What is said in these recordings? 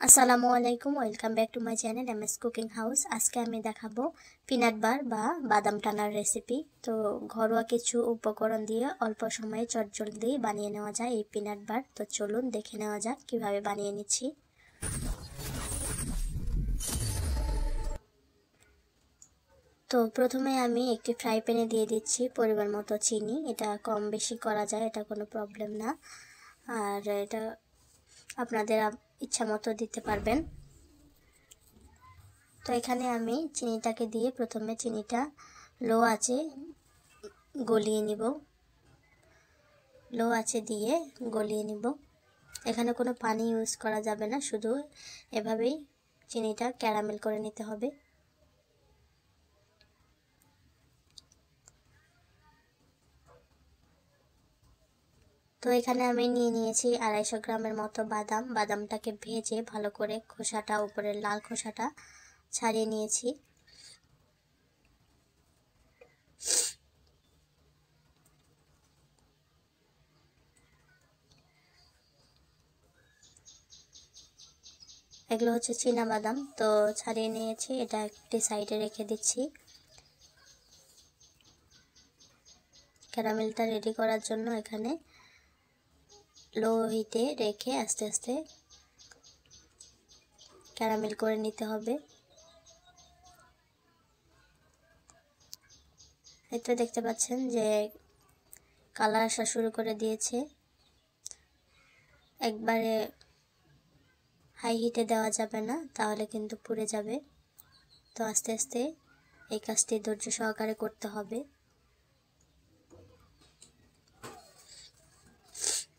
আসসালামু আলাইকুম, welcome back to my channel MS cooking house. আজকে আমি দেখাবো পিনাট বার বা বাদাম টানার রেসিপি। তো ঘরোয়া কিছু উপকরণ দিয়ে অল্প সময়ে চটজলদি বানিয়ে নেওয়া যায় এই পিনাট বার। তো চলুন দেখে নেওয়া যাক কিভাবে বানিয়ে নিচ্ছি। তো প্রথমে আমি একটি ফ্রাই প্যানে দিয়ে দিচ্ছি পরিমাণ মতো চিনি। এটা কম বেশি করা যায়, এটা কোনো প্রবলেম না, আর এটা আপনাদের ইচ্ছা মতো দিতে পারবেন। তো এখানে আমি চিনিটাকে দিয়ে প্রথমে চিনিটা লো আঁচে গলিয়ে নিব, লো আঁচে দিয়ে গলিয়ে নিব। এখানে কোনো পানি ইউজ করা যাবে না, শুধু এভাবেই চিনিটা ক্যারামেল করে নিতে হবে। তো এখানে আমি নিয়ে নিয়েছি 250 গ্রামের মতো বাদাম। বাদামটাকে ভেজে ভালো করে খোসাটা, উপরের লাল খোসাটা ছাড়িয়ে নিয়েছি। এগুলো হচ্ছে চীনা বাদাম, তো ছাড়িয়ে নিয়েছি, এটা একটি সাইডে রেখে দিচ্ছি। ক্যারামেলটা রেডি করার জন্য এখানে লো হিটে রেখে আস্তে আস্তে ক্যারামেল করে নিতে হবে। এই তো দেখতে পাচ্ছেন যে কালার আসা শুরু করে দিয়েছে। একবারে হাই হিটে দেওয়া যাবে না, তাহলে কিন্তু পুড়ে যাবে। তো আস্তে আস্তে এই কাজটি ধৈর্য সহকারে করতে হবে।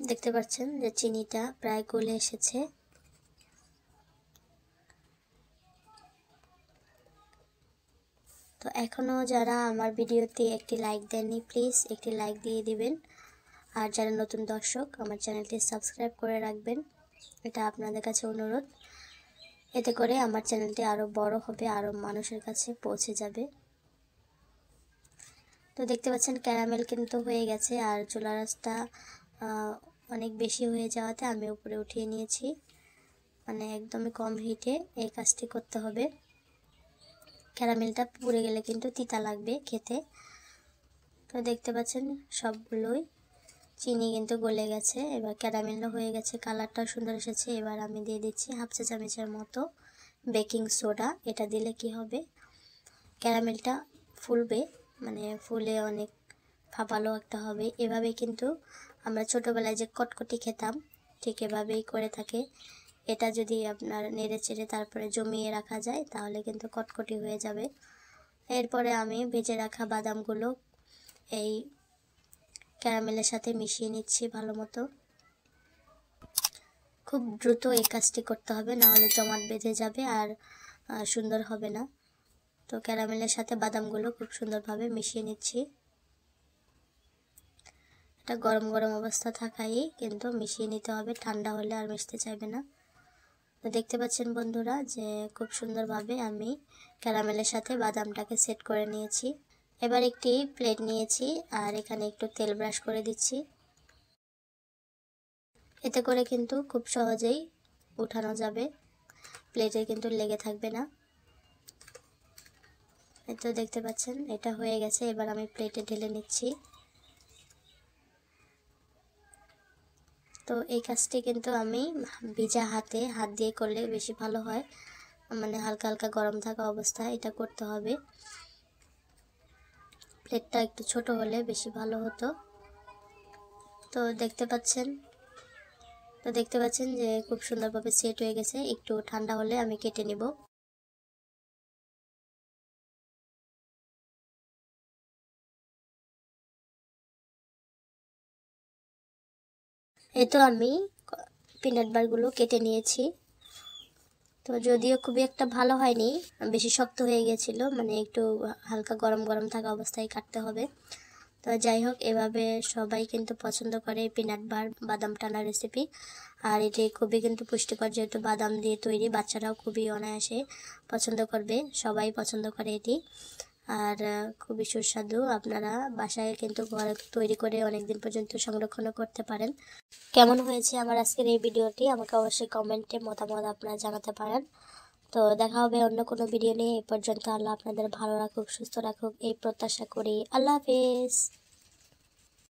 দেখতে পাচ্ছেন যে চিনিটা প্রায় গলে এসেছে। তো এখনও যারা আমার ভিডিওতে একটি লাইক দেননি, প্লিজ একটি লাইক দিয়ে দিবেন। আর যারা নতুন দর্শক, আমার চ্যানেলটি সাবস্ক্রাইব করে রাখবেন, এটা আপনাদের কাছে অনুরোধ। এতে করে আমার চ্যানেলটি আরও বড় হবে, আরও মানুষের কাছে পৌঁছে যাবে। তো দেখতে পাচ্ছেন ক্যারামেল কিন্তু হয়ে গেছে, আর চুলার আঁচটা অনেক বেশি হয়ে যাওয়াতে আমি উপরে উঠিয়ে নিয়েছি। মানে একদমই কম হিটে এই কাজটি করতে হবে। ক্যারামেলটা পুড়ে গেলে কিন্তু তিতা লাগবে খেতে। তো দেখতে পাচ্ছেন সবগুলোই চিনি কিন্তু গলে গেছে, এবার ক্যারামেলও হয়ে গেছে, কালারটাও সুন্দর এসেছে। এবার আমি দিয়ে দিচ্ছি 1/2 চা চামচের মতো বেকিং সোডা। এটা দিলে কি হবে, ক্যারামেলটা ফুলবে, মানে ফুলে অনেক ফাঁপালো একটা হবে। এভাবে কিন্তু আমরা ছোটোবেলায় যে কটকটি খেতাম, ঠিক এভাবেই করে থাকে। এটা যদি আপনার নেড়ে চেড়ে তারপরে জমিয়ে রাখা যায়, তাহলে কিন্তু কটকটি হয়ে যাবে। এরপরে আমি ভেজে রাখা বাদামগুলো এই ক্যারামেলের সাথে মিশিয়ে নিচ্ছি ভালো মতো। খুব দ্রুত এই কাজটি করতে হবে, নাহলে জমাট বেঁধে যাবে আর সুন্দর হবে না। তো ক্যারামেলের সাথে বাদামগুলো খুব সুন্দরভাবে মিশিয়ে নিচ্ছি। এটা গরম গরম অবস্থা থাকাই কিন্তু মিশিয়ে নিতে হবে, ঠান্ডা হলে আর মিশতে চাইবে না। তো দেখতে পাচ্ছেন বন্ধুরা যে খুব সুন্দরভাবে আমি ক্যারামেলের সাথে বাদামটাকে সেট করে নিয়েছি। এবার একটি প্লেট নিয়েছি আর এখানে একটু তেল ব্রাশ করে দিচ্ছি। এতে করে কিন্তু খুব সহজেই উঠানো যাবে, প্লেটে কিন্তু লেগে থাকবে না। এই তো দেখতে পাচ্ছেন এটা হয়ে গেছে। এবার আমি প্লেটে ঢেলে নিচ্ছি। তো এই কাজটি কিন্তু আমি ভিজা হাত দিয়ে করলে বেশি ভালো হয়, মানে হালকা হালকা গরম থাকা অবস্থায় এটা করতে হবে। প্লেটটা একটু ছোট হলে বেশি ভালো হতো। তো দেখতে পাচ্ছেন যে খুব সুন্দরভাবে সেট হয়ে গেছে। একটু ঠান্ডা হলে আমি কেটে নিব। এই তো আমি পিনাট বারগুলো কেটে নিয়েছি। তো যদিও খুবই একটা ভালো হয়নি, বেশি শক্ত হয়ে গেছিল, মানে একটু হালকা গরম গরম থাকা অবস্থায় কাটতে হবে। তো যাই হোক, এভাবে সবাই কিন্তু পছন্দ করে পিনাট বার বাদাম টানা রেসিপি। আর এটি খুবই কিন্তু পুষ্টিকর, যেহেতু বাদাম দিয়ে তৈরি, বাচ্চারাও খুবই অনায়াসে পছন্দ করবে, সবাই পছন্দ করে এটি। আর খুবই সুস্বাদু। আপনারা বাসায় কিন্তু ঘরে তৈরি করে অনেক দিন পর্যন্ত সংরক্ষণও করতে পারেন। কেমন হয়েছে আমার আজকের এই ভিডিওটি আমাকে অবশ্যই কমেন্টে মতামত আপনারা জানাতে পারেন। তো দেখা হবে অন্য কোনো ভিডিও নিয়ে। এই পর্যন্ত আল্লাহ আপনাদের ভালো রাখুক, সুস্থ রাখুক এই প্রত্যাশা করি। আল্লাহ হাফেজ।